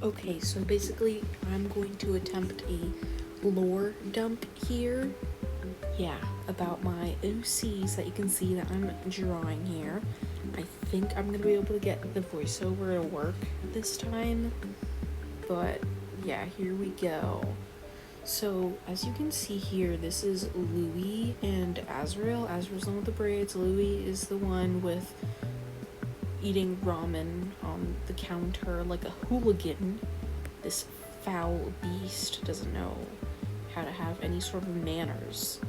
Okay, so basically, I'm going to attempt a lore dump here. Yeah, about my OCs that you can see that I'm drawing here. I think I'm gonna be able to get the voiceover to work this time, but yeah, here we go. So, as you can see here, this is Louis and Azrael. Azrael's the one with the braids. Louis is the one with eating ramen on the counter like a hooligan. This foul beast doesn't know how to have any sort of manners.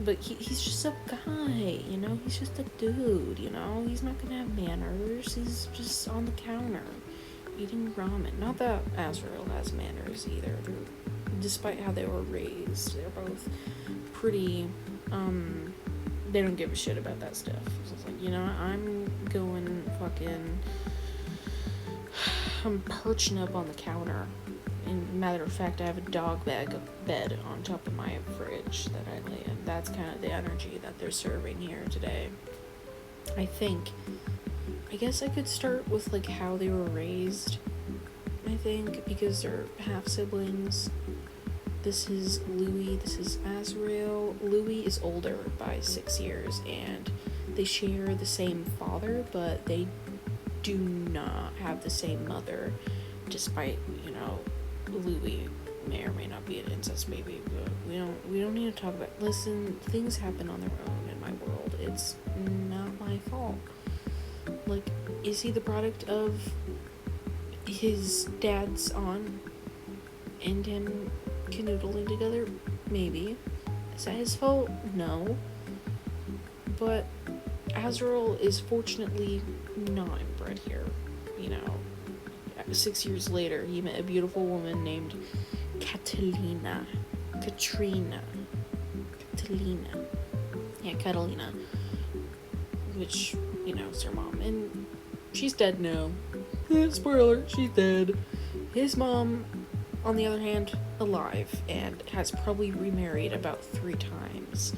But he's just a guy, he's just a dude, he's not gonna have manners. He's just on the counter eating ramen. Not that Azrael has manners either. Despite how they were raised, they're both pretty, they don't give a shit about that stuff. So it's like, I'm going fucking, I'm perching up on the counter. And matter of fact, I have a dog bed on top of my fridge that I lay in. That's kind of the energy that they're serving here today. I guess I could start with like how they were raised. I think because they're half siblings. This is Louis, this is Azrael. Louis is older by 6 years, and they share the same father, but they do not have the same mother, despite, Louis may or may not be an incest baby, but we don't need to talk about. Listen, things happen on their own in my world. It's not my fault. Like, is he the product of his dad's aunt and him canoodling together? Maybe. Is that his fault? No. But Azrael is fortunately not inbred here. 6 years later, he met a beautiful woman named Catalina. Yeah, Catalina. Which, is her mom. And she's dead now. Spoiler, she's dead. His mom, on the other hand, alive, and has probably remarried about 3 times.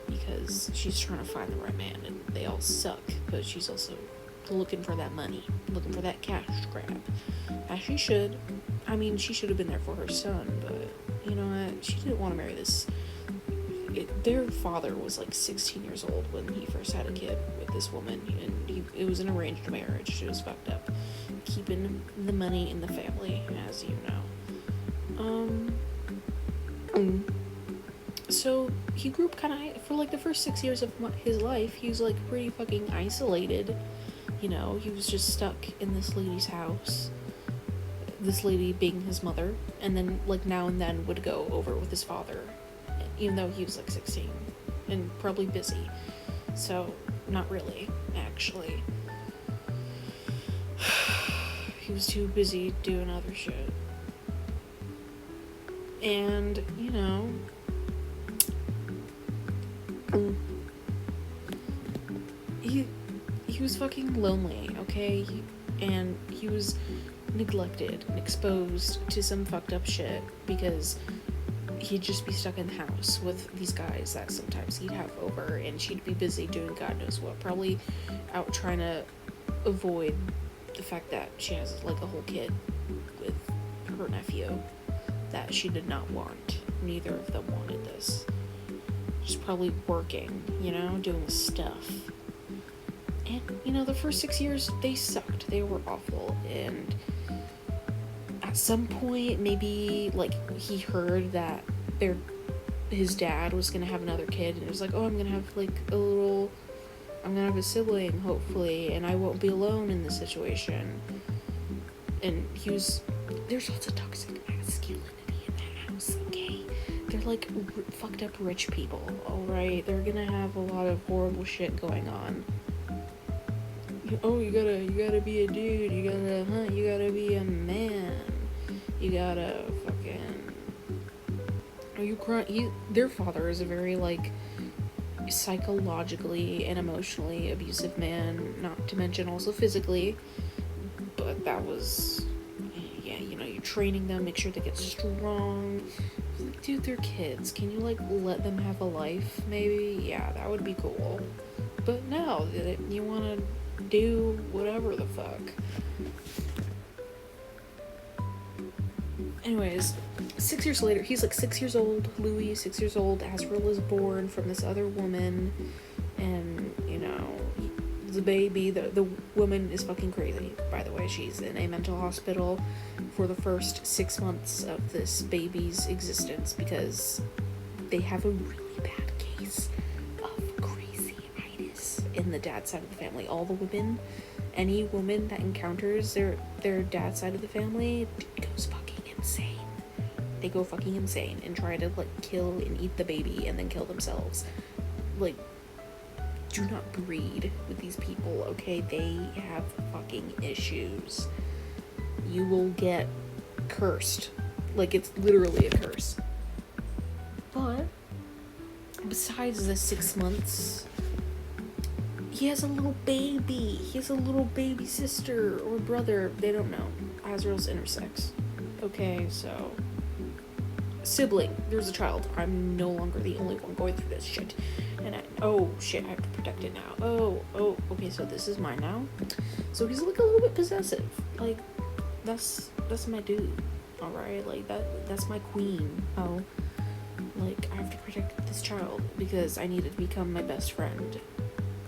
Because she's trying to find the right man, and they all suck. But she's also looking for that money, looking for that cash grab, as she should. I mean, she should have been there for her son, but you know what, she didn't want to marry this. Their father was like 16 years old when he first had a kid with this woman, and it was an arranged marriage. She was fucked up, keeping the money in the family, as you know. So he grew up kind of, for like the first 6 years of his life, he was like pretty fucking isolated. He was just stuck in this lady's house, this lady being his mother, and then like now and then would go over with his father, even though he was like 16 and probably busy. So not really, actually. He was too busy doing other shit. And he was fucking lonely, okay? And he was neglected and exposed to some fucked up shit because he'd just be stuck in the house with these guys that sometimes he'd have over, and she'd be busy doing God knows what, probably out trying to avoid the fact that she has like a whole kid with her nephew that she did not want. Neither of them wanted this. Just probably working, doing stuff. And, the first 6 years, they sucked. They were awful. And at some point, maybe, like, he heard that his dad was gonna have another kid, and it was like, oh, I'm gonna have, like, I'm gonna have a sibling, hopefully, and I won't be alone in this situation. And there's lots of toxic masculinity in that house, okay? They're, like, fucked up rich people, alright? They're gonna have a lot of horrible shit going on. Oh, you gotta be a dude, you gotta be a man, you gotta fucking, are you crying? Their father is a very, like, psychologically and emotionally abusive man, not to mention also physically, but that was, yeah, you're training them, make sure they get strong. Like, dude, they're kids, can you, like, let them have a life, maybe? Yeah, that would be cool. But no, you wanna do whatever the fuck. Anyways, 6 years later, he's like 6 years old. Louis, 6 years old. Azrael is born from this other woman, and the baby, the woman is fucking crazy. By the way, she's in a mental hospital for the first 6 months of this baby's existence because they have a really bad case of crazy-itis in the dad's side of the family. All the women, any woman that encounters their dad's side of the family goes fucking insane. They go fucking insane and try to like kill and eat the baby and then kill themselves. Like, do not breed with these people, okay? They have fucking issues. You will get cursed. Like, it's literally a curse. But besides the 6 months, he has a little baby. He has a little baby sister or brother. They don't know. Azrael's intersex. Okay, so sibling. There's a child. I'm no longer the only one going through this shit. And oh shit, I have to protect it now. Oh, okay, so this is mine now. So he's like a little bit possessive. Like, that's my dude. Alright, like that's my queen. Oh, like I have to protect this child because I need it to become my best friend.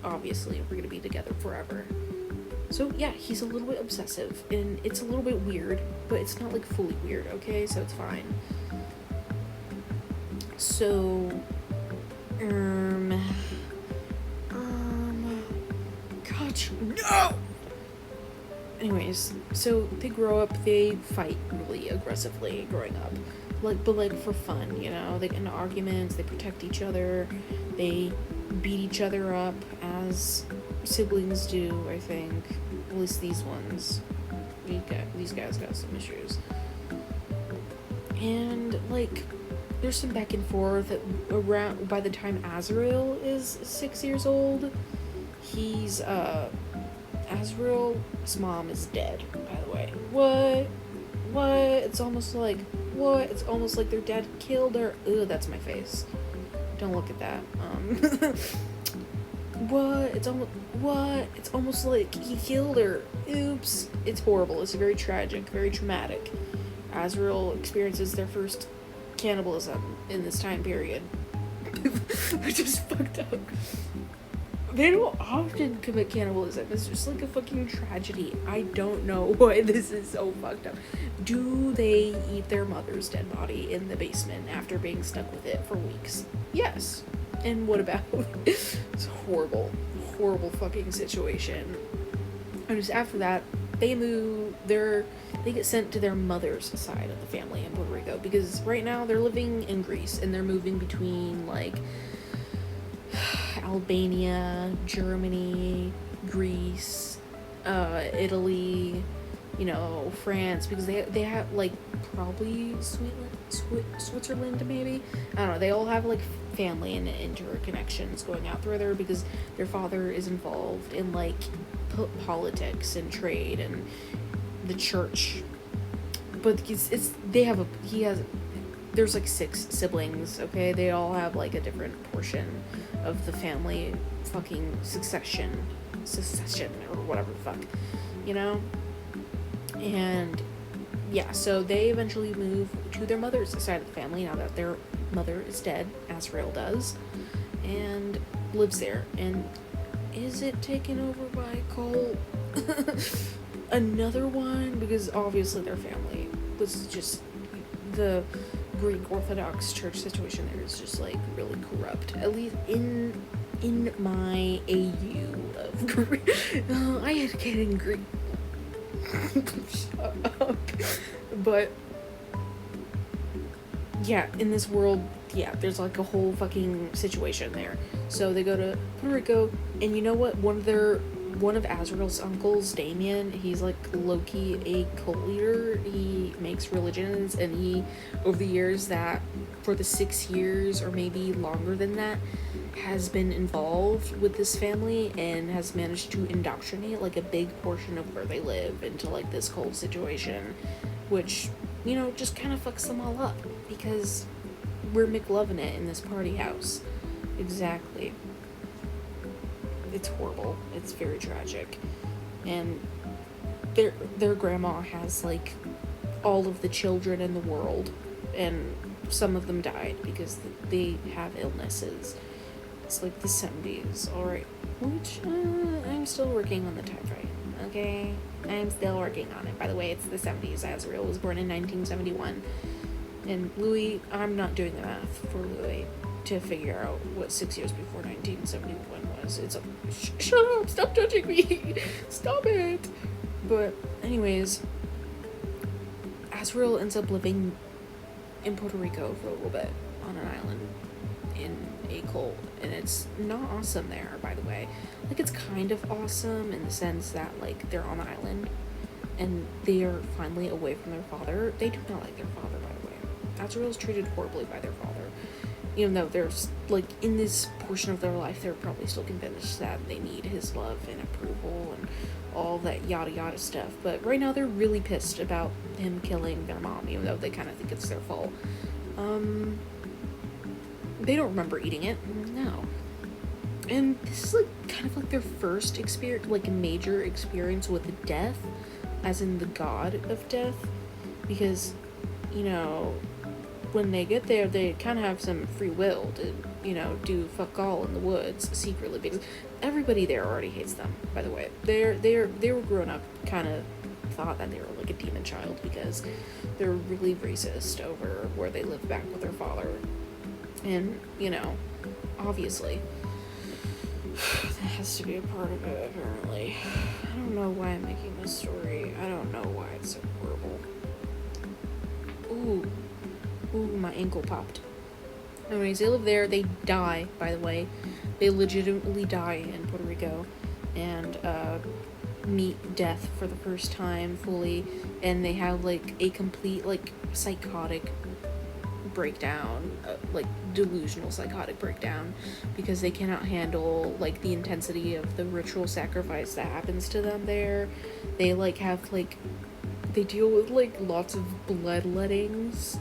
Obviously, we're gonna be together forever. So yeah, he's a little bit obsessive, and it's a little bit weird, but it's not like fully weird, okay? So it's fine. So, gosh, no! Anyways, so they grow up, they fight really aggressively growing up. But for fun, they get into arguments, they protect each other, they beat each other up, as siblings do, I think. At least these ones. These guys got some issues. And, there's some back and forth around by the time Azrael is 6 years old. He's, Azrael's mom is dead, by the way. What? It's almost like, what? It's almost like their dad killed her. Ugh, that's my face. Don't look at that. What? It's almost like he killed her. Oops. It's horrible. It's very tragic, very traumatic. Azrael experiences their first cannibalism in this time period. Which is fucked up. They don't often commit cannibalism. It's just like a fucking tragedy. I don't know why this is so fucked up. Do they eat their mother's dead body in the basement after being stuck with it for weeks? Yes. And what about? It's a horrible fucking situation. And just after that, they get sent to their mother's side of the family in Puerto Rico, because right now they're living in Greece and they're moving between Albania, Germany, Greece, Italy, France, because they have probably Switzerland maybe. I don't know. They all have family and interconnections going out through there because their father is involved in politics and trade and the church. But there's 6 siblings, okay? They all have a different portion of the family fucking succession or whatever the fuck, And yeah, so they eventually move to their mother's side of the family now that their mother is dead. Azrael does, and lives there. And is it taken over by a cult? Another one, because obviously their family was just the Greek Orthodox Church situation there is just really corrupt. At least in my AU of Greek. I had to get in Greek. Shut up. But yeah, in this world, yeah, there's a whole fucking situation there. So they go to Puerto Rico, and you know what? One of Azrael's uncles, Damien, he's low-key a cult leader. He makes religions, and he, over the years that, for the 6 years or maybe longer than that, has been involved with this family and has managed to indoctrinate a big portion of where they live into this cult situation, which, just kind of fucks them all up because we're McLovin' it in this party house. Exactly. It's horrible. It's very tragic. And their grandma has all of the children in the world, and some of them died because they have illnesses. It's like the 70s, alright. Which, I'm still working on the time frame, okay? I'm still working on it. By the way, it's the 70s. Azrael was born in 1971. And Louis, I'm not doing the math for Louis to figure out what 6 years before 1971 was. It's a... Shut up! Stop touching me! Stop it! But, anyways, Azrael ends up living in Puerto Rico for a little bit on an island in a cult, and it's not awesome there, by the way. Like, it's kind of awesome in the sense that, like, they're on the island and they are finally away from their father. They do not like their father, by the way. Azrael's treated horribly by their father, even though there's, like, in this portion of their life, they're probably still convinced that they need his love and approval and all that yada yada stuff. But right now they're really pissed about him killing their mom, even though they kind of think it's their fault. They don't remember eating it. No. And this is, like, kind of like their first experience, like, a major experience with death, as in the god of death. Because, you know, when they get there, they kind of have some free will to, you know, do fuck all in the woods secretly, because everybody there already hates them, by the way. They were grown up, kind of thought that they were like a demon child because they're really racist over where they live back with their father. And, you know, obviously, that has to be a part of it, apparently. I don't know why I'm making this story. I don't know why it's so horrible. Ooh, my ankle popped. Anyways, they live there. They die, by the way. They legitimately die in Puerto Rico. And, meet death for the first time fully. And they have, like, a complete, like, psychotic breakdown, like, delusional psychotic breakdown, because they cannot handle, like, the intensity of the ritual sacrifice that happens to them there. They, like, have, like, they deal with, like, lots of bloodlettings.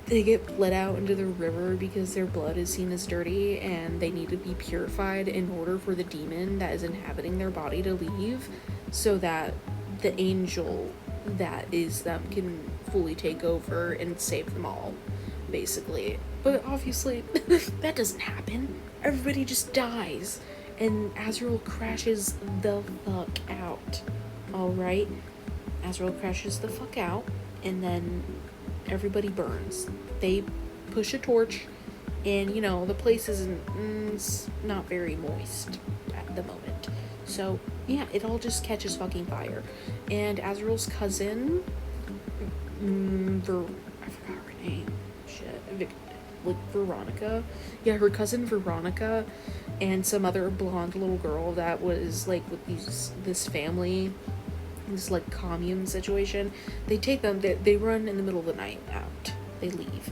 They get bled out into the river because their blood is seen as dirty, and they need to be purified in order for the demon that is inhabiting their body to leave, so that the angel that is them can fully take over and save them all, basically. But obviously, that doesn't happen. Everybody just dies, and Azrael crashes the fuck out. Alright? Azrael crashes the fuck out, and then everybody burns. They push a torch, and, you know, the place isn't, it's not very moist at the moment. So, yeah, it all just catches fucking fire. And Azrael's cousin, I forgot her name. Shit. Like, Veronica? Yeah, her cousin Veronica and some other blonde little girl that was, like, with this family, this, like, commune situation. They take them, they run in the middle of the night out. They leave.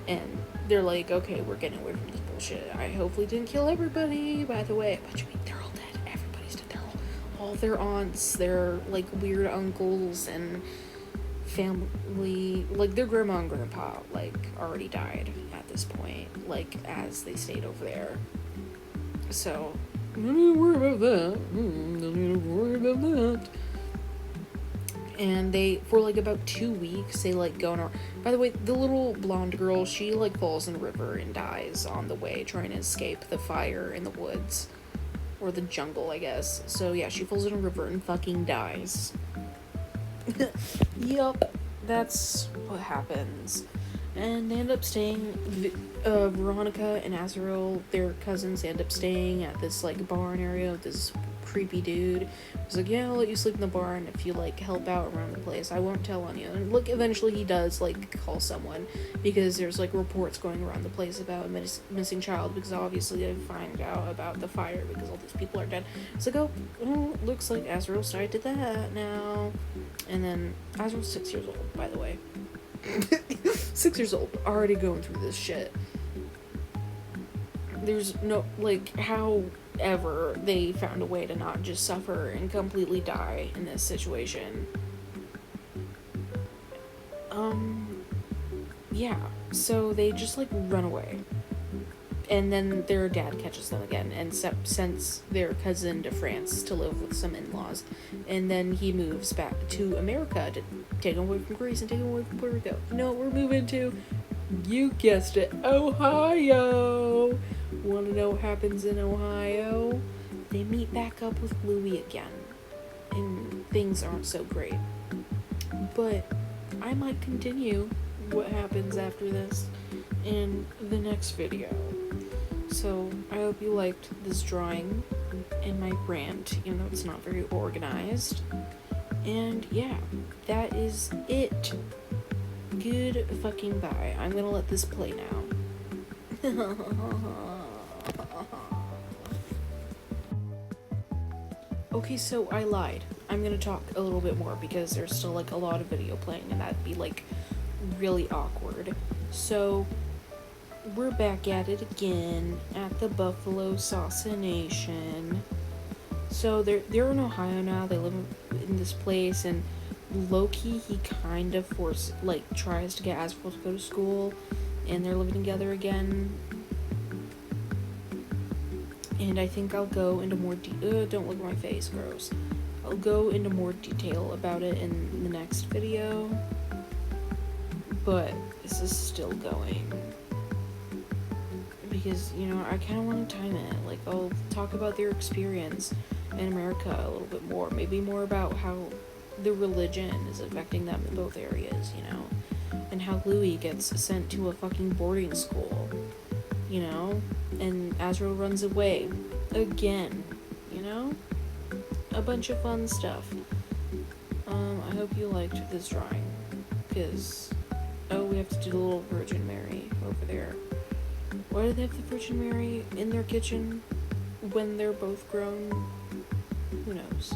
And they're like, okay, we're getting away from this bullshit. I hopefully didn't kill everybody, by the way. But you mean, they're all dead. Everybody's dead. They're all their aunts, their, like, weird uncles and family, like, their grandma and grandpa, like, already died at this point, like, as they stayed over there. So, don't need to worry about that. Don't need to worry about that. And they, for, like, about 2 weeks, they, like, go on. By the way, the little blonde girl, she, like, falls in the river and dies on the way, trying to escape the fire in the woods. Or the jungle, I guess. So, yeah, she falls in a river and fucking dies. Yup. That's what happens. And they end up staying, Veronica and Azrael, their cousins, end up staying at this, like, barn area with this creepy dude. He's like, yeah, I'll let you sleep in the barn if you, like, help out around the place. I won't tell on you. And look, eventually he does, like, call someone, because there's, like, reports going around the place about a missing child, because obviously they find out about the fire because all these people are dead. It's like, oh, looks like Azrael's tied to that now. And then Azrael's 6 years old, by the way. 6 years old, already going through this shit. There's no, like, however they found a way to not just suffer and completely die in this situation. Yeah, so they just, like, run away. And then their dad catches them again and sends their cousin to France to live with some in-laws. And then he moves back to America to take them away from Greece and take them away from Puerto Rico. No, we're moving to, you guessed it, Ohio. Want to know what happens in Ohio? They meet back up with Louis again. And things aren't so great. But I might continue what happens after this in the next video. So I hope you liked this drawing and my rant, even though it's not very organized. And yeah, that is it. Good fucking bye. I'm gonna let this play now. Okay, so I lied. I'm gonna talk a little bit more because there's still like a lot of video playing and that'd be like really awkward. So we're back at it again at the Buffalo Saucination. So they're in Ohio now. They live in this place, and Loki, he kind of tries to get Azrael to go to school, and they're living together again. And I think I'll go into more don't look at my face, gross. I'll go into more detail about it in the next video. But this is still going. Because, you know, I kind of want to time it. Like, I'll talk about their experience in America a little bit more. Maybe more about how the religion is affecting them in both areas, you know? And how Louis gets sent to a fucking boarding school, you know? And Azrael runs away. Again, you know? A bunch of fun stuff. I hope you liked this drawing. Because, oh, we have to do the little Virgin Mary over there. Why do they have the Virgin Mary in their kitchen when they're both grown? Who knows?